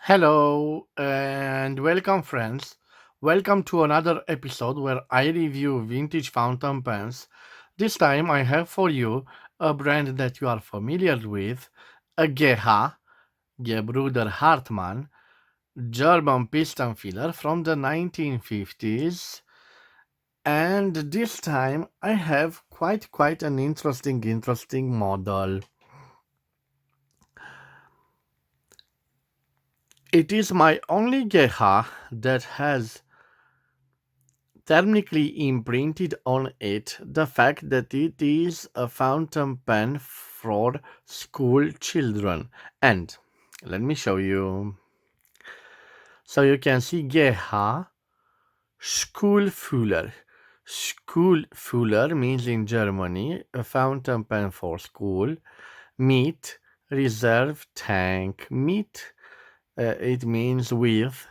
Hello and welcome, friends. Welcome to another episode where I review vintage fountain pens. This time I have for you a brand that you are familiar with, a Geha, Gebruder Hartmann, German piston filler from the 1950s. And this time I have quite an interesting model. It is my only Geha that has thermically imprinted on it the fact that it is a fountain pen for school children. And let me show you. So you can see Geha Schulfüller. Schulfüller means in Germany a fountain pen for school. Mit reserve tank. Mit it means with.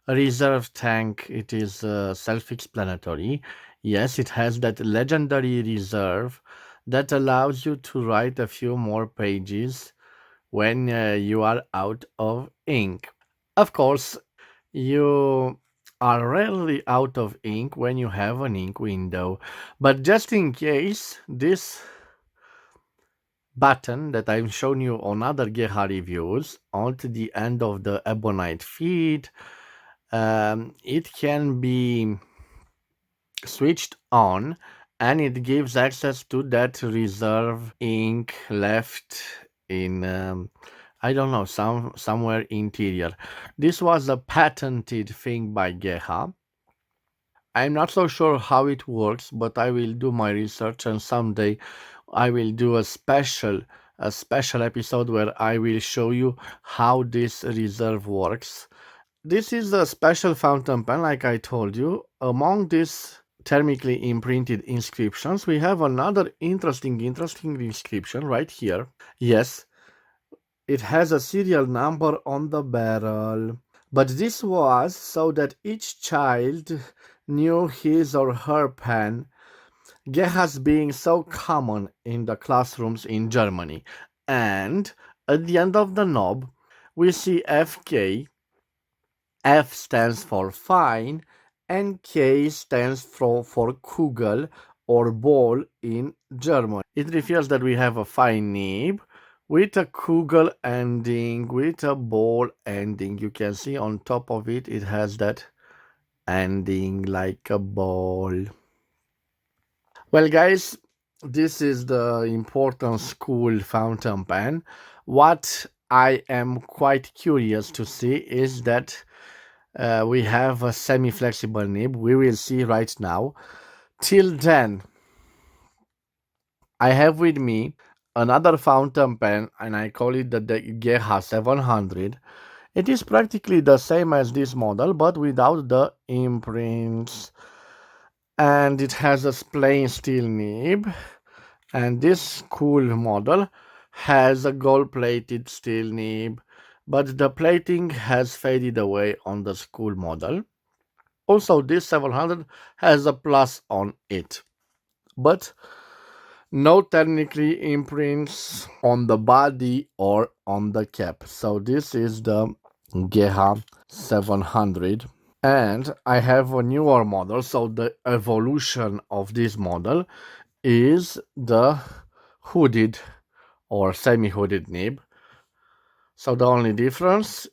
Reserve tank, it is self explanatory. Yes, it has that legendary reserve that allows you to write a few more pages when you are out of ink. Of course, you are rarely out of ink when you have an ink window, but just in case, this button that I've shown you on other Geha reviews onto the end of the ebonite feed, it can be switched on and it gives access to that reserve ink left in I don't know, somewhere interior. This was a patented thing by Geha. I'm not so sure how it works, but I will do my research and someday I will do a special episode where I will show you how this reserve works. This is a special fountain pen, like I told you. Among these thermically imprinted inscriptions, we have another interesting inscription right here. Yes, it has a serial number on the barrel. But this was so that each child knew his or her pen, Gehas being so common in the classrooms in Germany. And at the end of the knob, we see FK. F stands for fine, and K stands for Kugel or ball in German. It refers that we have a fine nib with a Kugel ending, with a ball ending. You can see on top of it, it has that ending like a ball. Well, guys, this is the important school fountain pen. What I am quite curious to see is that we have a semi-flexible nib. We will see right now. Till then, I have with me another fountain pen, and I call it the Geha 700. It is practically the same as this model, but without the imprints. And it has a plain steel nib. And this cool model has a gold-plated steel nib, but the plating has faded away on the school model. Also, this 700 has a plus on it, but no technically imprints on the body or on the cap. So this is the Geha 700. And I have a newer model, so the evolution of this model is the hooded or semi-hooded nib. So the only difference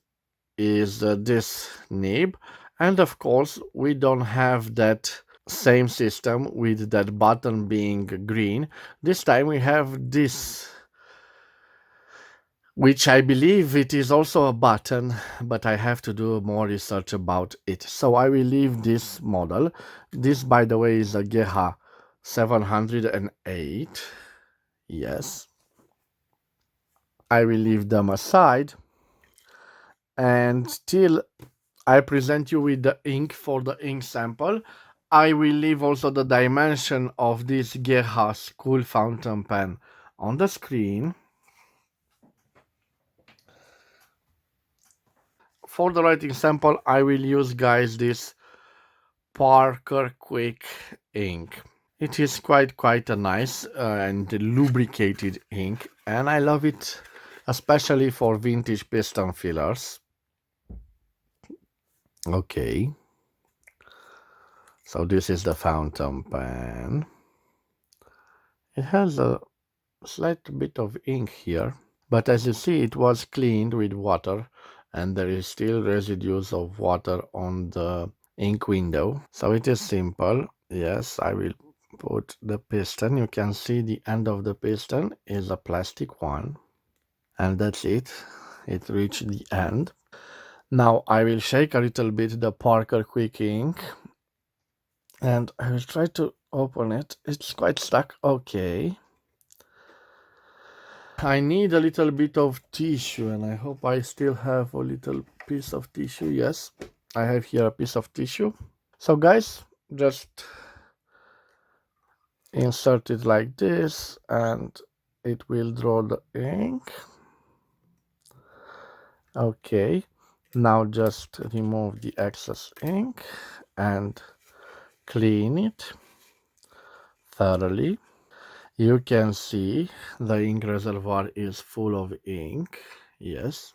is this nib, and of course we don't have that same system with that button being green. This time we have this, which I believe it is also a button, but I have to do more research about it. So I will leave this model. This, by the way, is a Geha 708. Yes, I will leave them aside, and till I present you with the ink for the ink sample, I will leave also the dimension of this Geha school fountain pen on the screen. For the writing sample, I will use, guys, this Parker Quick ink. It is quite a nice and lubricated ink, and I love it, especially for vintage piston fillers. Okay, so this is the fountain pen. It has a slight bit of ink here, but as you see, it was cleaned with water and there is still residues of water on the ink window. So it is simple. Yes, I will put the piston. You can see the end of the piston is a plastic one, and that's it. It reached the end. Now I will shake a little bit the Parker Quick Ink and I will try to open it. It's quite stuck. Okay. I need a little bit of tissue and I hope I still have a little piece of tissue. Yes, I have here a piece of tissue. So guys, just insert it like this and it will draw the ink. Okay, now just remove the excess ink and clean it thoroughly. You can see the ink reservoir is full of ink. Yes.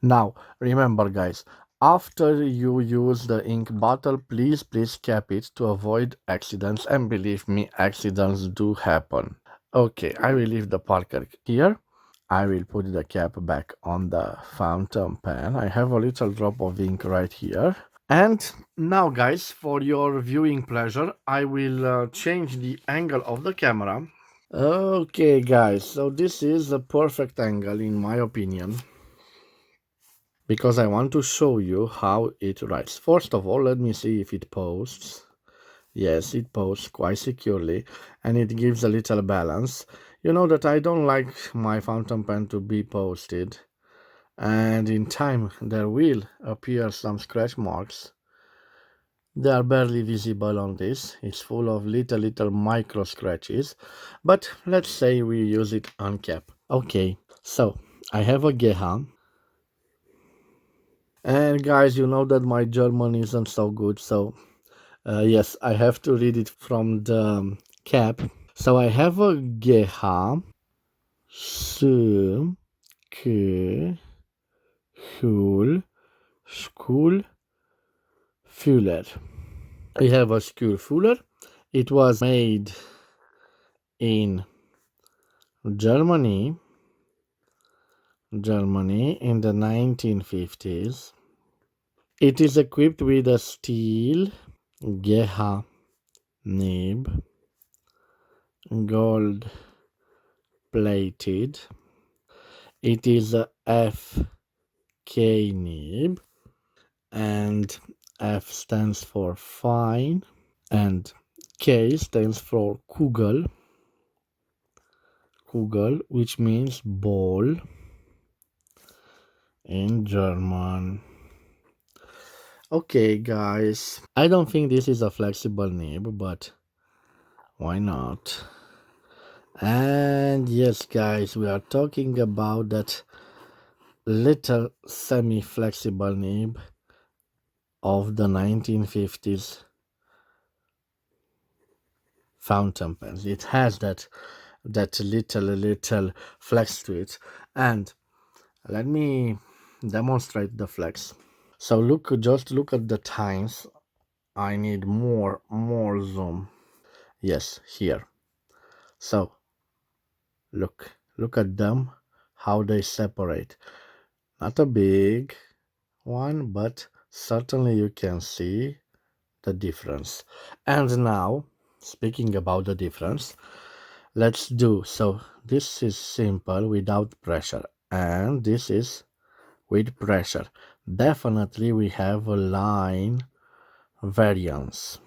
Now remember guys, after you use the ink bottle, please cap it to avoid accidents, and believe me, accidents do happen. Okay, I will leave the Parker here. I will put the cap back on the fountain pen. I have a little drop of ink right here. And now guys, for your viewing pleasure, I will change the angle of the camera. Okay guys, so this is a perfect angle in my opinion, because I want to show you how it writes. First of all, let me see if it posts. Yes, it posts quite securely and it gives a little balance. You know that I don't like my fountain pen to be posted, and in time there will appear some scratch marks. They are barely visible on this. It's full of little micro scratches, but let's say we use it on cap. Okay, so I have a Geha. And guys, you know that my German isn't so good, so yes, I have to read it from the cap. So I have a Geha Sü Kü Hul School Fuller. I have a school fuller. It was made in Germany, in the 1950s. It is equipped with a steel Geha nib, gold plated. It is a FK nib, and F stands for fine and K stands for Kugel, which means ball in German. Okay guys, I don't think this is a flexible nib, but why not? And yes guys, we are talking about that little semi-flexible nib of the 1950s fountain pens. It has that little flex to it, and let me demonstrate the flex. So just look at the tines. I need more zoom. Yes, here. So look at them, how they separate. Not a big one, but certainly you can see the difference. And now, speaking about the difference, let's do so. This is simple without pressure, and this is with pressure. Definitely we have a line variance,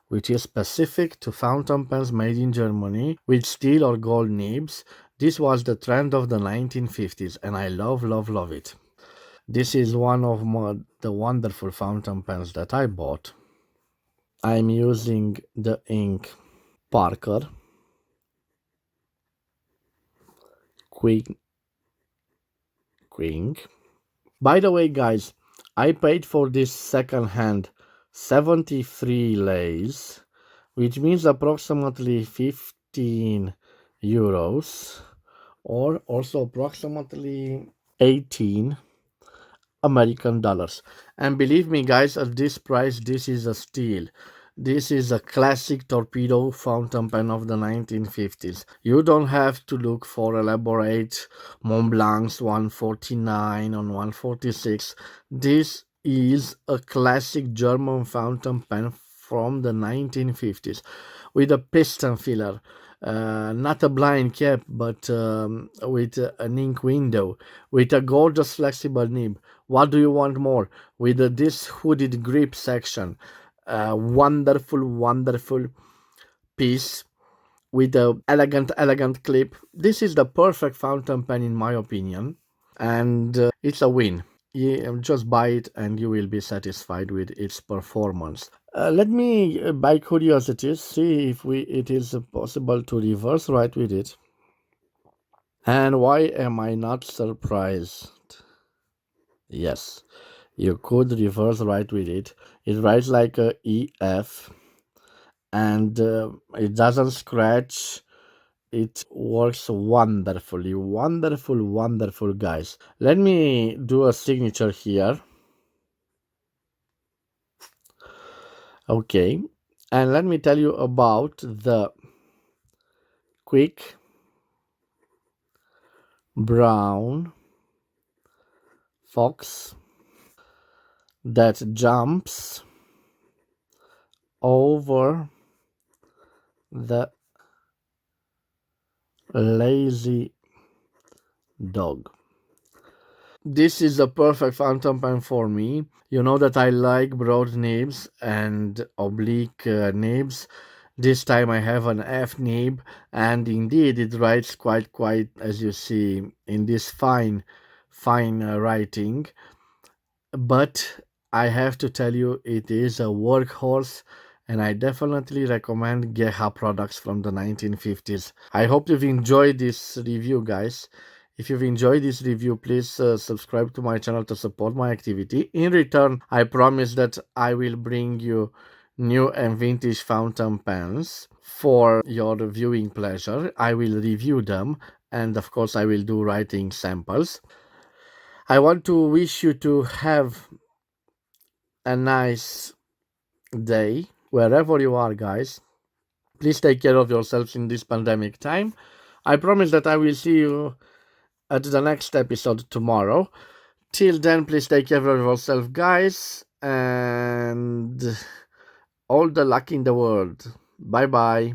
which is specific to fountain pens made in Germany with steel or gold nibs. This was the trend of the 1950s, and I love it. This is one of the wonderful fountain pens that I bought. I'm using the ink Parker Quick Ink. By the way, guys, I paid for this second hand 73 lays, which means approximately 15 euros, or also approximately 18 American dollars. And believe me, guys, at this price, this is a steal. This is a classic torpedo fountain pen of the 1950s. You don't have to look for elaborate Mont Blanc's 149 on 146. This is a classic German fountain pen from the 1950s with a piston filler. Not a blind cap, but with an ink window, with a gorgeous flexible nib. What do you want more? With this hooded grip section, wonderful, wonderful piece with a elegant clip. This is the perfect fountain pen in my opinion, and it's a win. You just buy it and you will be satisfied with its performance. Let me, by curiosity, see if it is possible to reverse write with it. And why am I not surprised? Yes, you could reverse write with it. It writes like a EF, and it doesn't scratch. It works wonderfully. Wonderful, wonderful, guys. Let me do a signature here. Okay. And let me tell you about the quick brown fox that jumps over the lazy dog. This is a perfect fountain pen for me. You know that I like broad nibs and oblique nibs. This time I have an F nib, and indeed it writes quite as you see in this fine writing. But I have to tell you, it is a workhorse, and I definitely recommend Geha products from the 1950s. I hope you've enjoyed this review, guys. If you've enjoyed this review, please subscribe to my channel to support my activity. In return, I promise that I will bring you new and vintage fountain pens for your viewing pleasure. I will review them, and of course I will do writing samples. I want to wish you to have a nice day wherever you are, guys. Please take care of yourselves in this pandemic time. I promise that I will see you at the next episode tomorrow. Till then, please take care of yourself, guys, and all the luck in the world. Bye bye.